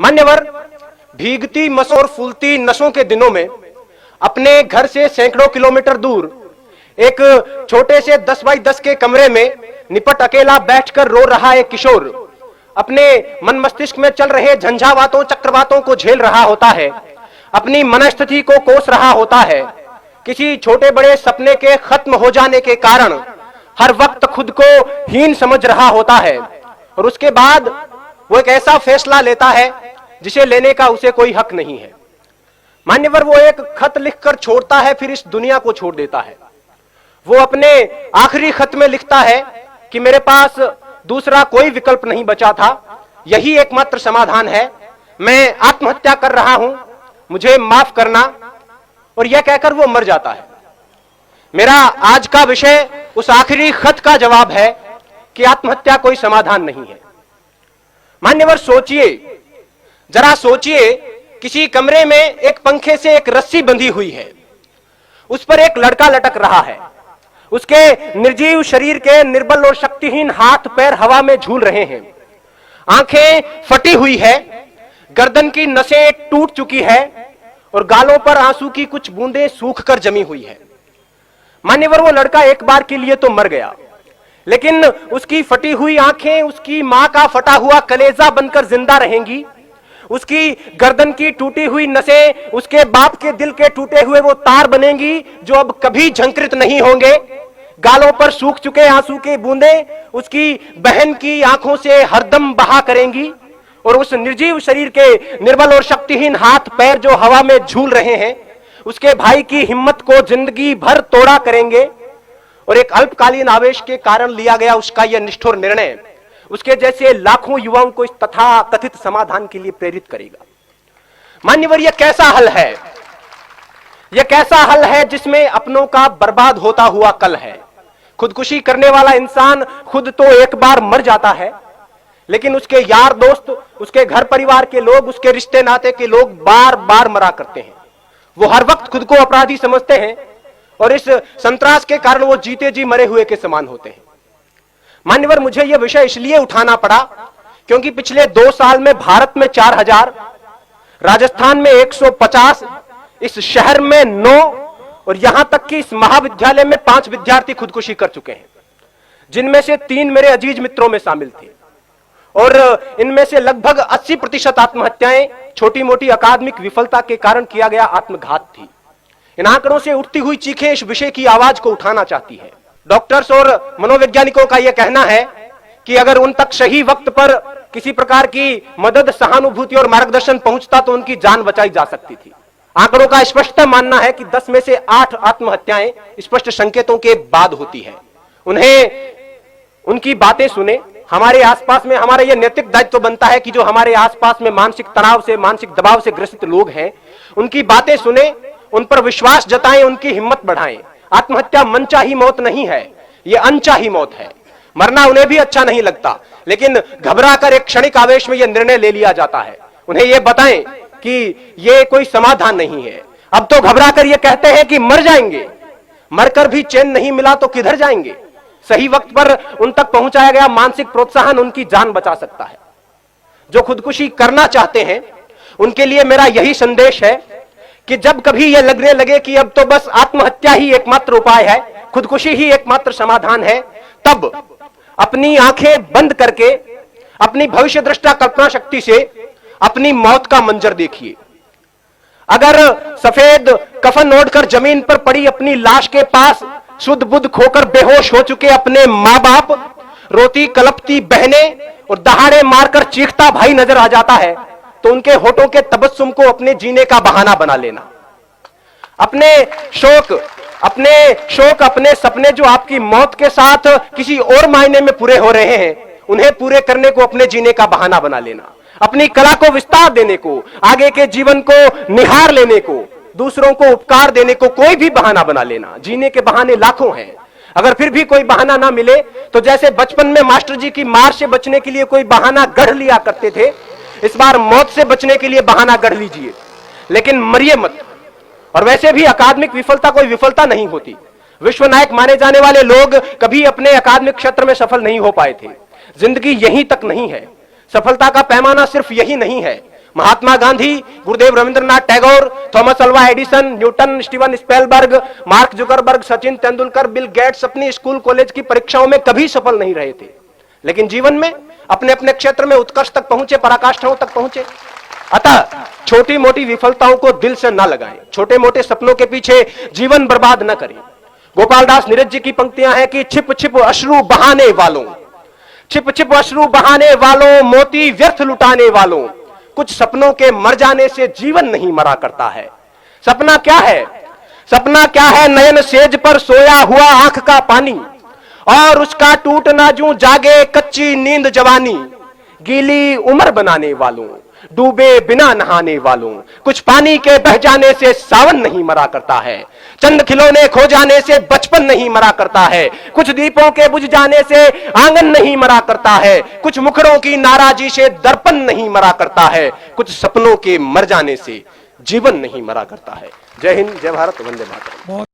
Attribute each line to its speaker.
Speaker 1: मान्यवर, भीगती मसों और फूलती नसों के दिनों में अपने घर से सैकड़ों किलोमीटर दूर एक छोटे से 10 बाई 10 के कमरे में निपट अकेला बैठकर रो रहा एक किशोर अपने मन मस्तिष्क में चल रहे झंझावातों चक्रवातों को झेल रहा होता है, अपनी मनस्थिति को कोस रहा होता है। किसी छोटे बड़े सपने के खत्म हो जाने के कारण हर वक्त खुद को हीन समझ रहा होता है और उसके बाद वो एक ऐसा फैसला लेता है जिसे लेने का उसे कोई हक नहीं है। मान्यवर, वो एक खत लिखकर छोड़ता है, फिर इस दुनिया को छोड़ देता है। वो अपने आखिरी खत में लिखता है कि मेरे पास दूसरा कोई विकल्प नहीं बचा था, यही एकमात्र समाधान है, मैं आत्महत्या कर रहा हूं, मुझे माफ करना। और यह कहकर वो मर जाता है। मेरा आज का विषय उस आखिरी खत का जवाब है कि आत्महत्या कोई समाधान नहीं है। मान्यवर, सोचिए, जरा सोचिए, किसी कमरे में एक पंखे से एक रस्सी बंधी हुई है, उस पर एक लड़का लटक रहा है, उसके निर्जीव शरीर के निर्बल और शक्तिहीन हाथ पैर हवा में झूल रहे हैं, आंखें फटी हुई है, गर्दन की नसें टूट चुकी है और गालों पर आंसू की कुछ बूंदें सूखकर जमी हुई है। मान्यवर, वो लड़का एक बार के लिए तो मर गया, लेकिन उसकी फटी हुई आंखें उसकी मां का फटा हुआ कलेजा बनकर जिंदा रहेंगी। उसकी गर्दन की टूटी हुई नसें उसके बाप के दिल के टूटे हुए वो तार बनेंगी जो अब कभी झंकृत नहीं होंगे। गालों पर सूख चुके आंसू के बूंदें उसकी बहन की आंखों से हरदम बहा करेंगी और उस निर्जीव शरीर के निर्बल और शक्तिहीन हाथ पैर जो हवा में झूल रहे हैं उसके भाई की हिम्मत को जिंदगी भर तोड़ा करेंगे। और एक अल्पकालीन आवेश के कारण लिया गया उसका यह निष्ठुर निर्णय उसके जैसे लाखों युवाओं को इस तथा कथित समाधान के लिए प्रेरित करेगा। मान्यवर, यह कैसा हल है? यह कैसा हल है जिसमें अपनों का बर्बाद होता हुआ कल है। खुदकुशी करने वाला इंसान खुद तो एक बार मर जाता है, लेकिन उसके यार दोस्त, उसके घर परिवार के लोग, उसके रिश्ते नाते के लोग बार बार मरा करते हैं। वो हर वक्त खुद को अपराधी समझते हैं और इस संतरास के कारण वो जीते जी मरे हुए के समान होते हैं। मान्यवर, मुझे यह विषय इसलिए उठाना पड़ा क्योंकि पिछले 2 साल में भारत में 4000, राजस्थान में 150, इस शहर में 9 और यहां तक कि इस महाविद्यालय में 5 विद्यार्थी खुदकुशी कर चुके हैं, जिनमें से 3 मेरे अजीज मित्रों में शामिल थे। और इनमें से लगभग 80% आत्महत्याएं छोटी मोटी अकादमिक विफलता के कारण किया गया आत्मघात थी। इन आंकड़ों से उठती हुई चीखें इस विषय की आवाज को उठाना चाहती है। डॉक्टर्स और मनोवैज्ञानिकों का यह कहना है कि अगर उन तक सही वक्त पर किसी प्रकार की मदद, सहानुभूति और मार्गदर्शन पहुंचता तो उनकी जान बचाई जा सकती थी। आंकड़ों का स्पष्ट मानना है कि 10 में से 8 आत्महत्याएं स्पष्ट संकेतों के बाद होती है। उन्हें उनकी बातें सुने। हमारे आसपास में हमारा यह नैतिक दायित्व बनता है कि जो हमारे आसपास में मानसिक तनाव से, मानसिक दबाव से ग्रसित लोग हैं, उनकी बातें सुने, उन पर विश्वास जताएं, उनकी हिम्मत बढ़ाएं। आत्महत्या मनचाही मौत नहीं है, यह अनचाही मौत है। मरना उन्हें भी अच्छा नहीं लगता, लेकिन घबराकर एक क्षणिक आवेश में यह निर्णय ले लिया जाता है। उन्हें यह बताएं कि यह कोई समाधान नहीं है। अब तो घबराकर यह कहते हैं कि मर जाएंगे, मरकर भी चैन नहीं मिला तो किधर जाएंगे। सही वक्त पर उन तक पहुंचाया गया मानसिक प्रोत्साहन उनकी जान बचा सकता है। जो खुदकुशी करना चाहते हैं उनके लिए मेरा यही संदेश है कि जब कभी यह लगने लगे कि अब तो बस आत्महत्या ही एकमात्र उपाय है, खुदकुशी ही एकमात्र समाधान है, तब अपनी आंखें बंद करके अपनी भविष्य दृष्टा कल्पना शक्ति से अपनी मौत का मंजर देखिए। अगर सफेद कफन ओढ़कर जमीन पर पड़ी अपनी लाश के पास शुद्ध बुद्ध खोकर बेहोश हो चुके अपने मां बाप, रोती कलपती बहनें और दहाड़े मारकर चीखता भाई नजर आ जाता है तो उनके होठों के तबस्सुम को अपने जीने का बहाना बना लेना। अपने शोक, अपने सपने जो आपकी मौत के साथ किसी और मायने में पूरे हो रहे हैं, उन्हें पूरे करने को अपने जीने का बहाना बना लेना। अपनी कला को विस्तार देने को, आगे के जीवन को निहार लेने को, दूसरों को उपकार देने को कोई भी बहाना बना लेना। जीने के बहाने लाखों हैं। अगर फिर भी कोई बहाना ना मिले तो जैसे बचपन में मास्टर जी की मार से बचने के लिए कोई बहाना गढ़ लिया करते थे, इस बार मौत से बचने के लिए बहाना गढ़ लीजिए, लेकिन मरिए मत। और वैसे भी अकादमिक विफलता कोई विफलता नहीं होती। विश्व नायक माने जाने वाले लोग कभी अपने अकादमिक क्षेत्र में सफल नहीं हो पाए थे। जिंदगी यहीं तक नहीं है। सफलता का पैमाना सिर्फ यही नहीं है। Mahatma Gandhi, Gurudev Rabindranath Tagore, Thomas Alva Edison, Newton, Steven Spielberg, Mark Zuckerberg, Sachin Tendulkar, Bill Gates अपनी स्कूल कॉलेज की परीक्षाओं में कभी सफल नहीं रहे थे, लेकिन जीवन में अपने अपने क्षेत्र में उत्कर्ष तक पहुंचे, पराकाष्ठाओं तक पहुंचे। अतः छोटी मोटी विफलताओं को दिल से ना लगाएं, छोटे मोटे सपनों के पीछे जीवन बर्बाद न करें। गोपाल दास नीरज जी की पंक्तियां हैं कि छिप छिप अश्रु बहाने वालों, छिप छिप अश्रु बहाने वालों, मोती व्यर्थ लुटाने वालों, कुछ सपनों के मर जाने से जीवन नहीं मरा करता है। सपना क्या है? सपना क्या है? नयन सेज पर सोया हुआ आंख का पानी, और उसका टूटना जूं जागे कच्ची नींद जवानी, गीली उम्र बनाने वालों, डूबे बिना नहाने वालों, कुछ पानी के बह जाने से सावन नहीं मरा करता है, चंद खिलौने खो जाने से बचपन नहीं मरा करता है, कुछ दीपों के बुझ जाने से आंगन नहीं मरा करता है, कुछ मुखड़ों की नाराजी से दर्पण नहीं मरा करता है, कुछ सपनों के मर जाने से जीवन नहीं मरा करता है। जय हिंद, जय भारत, वंदे मातरम।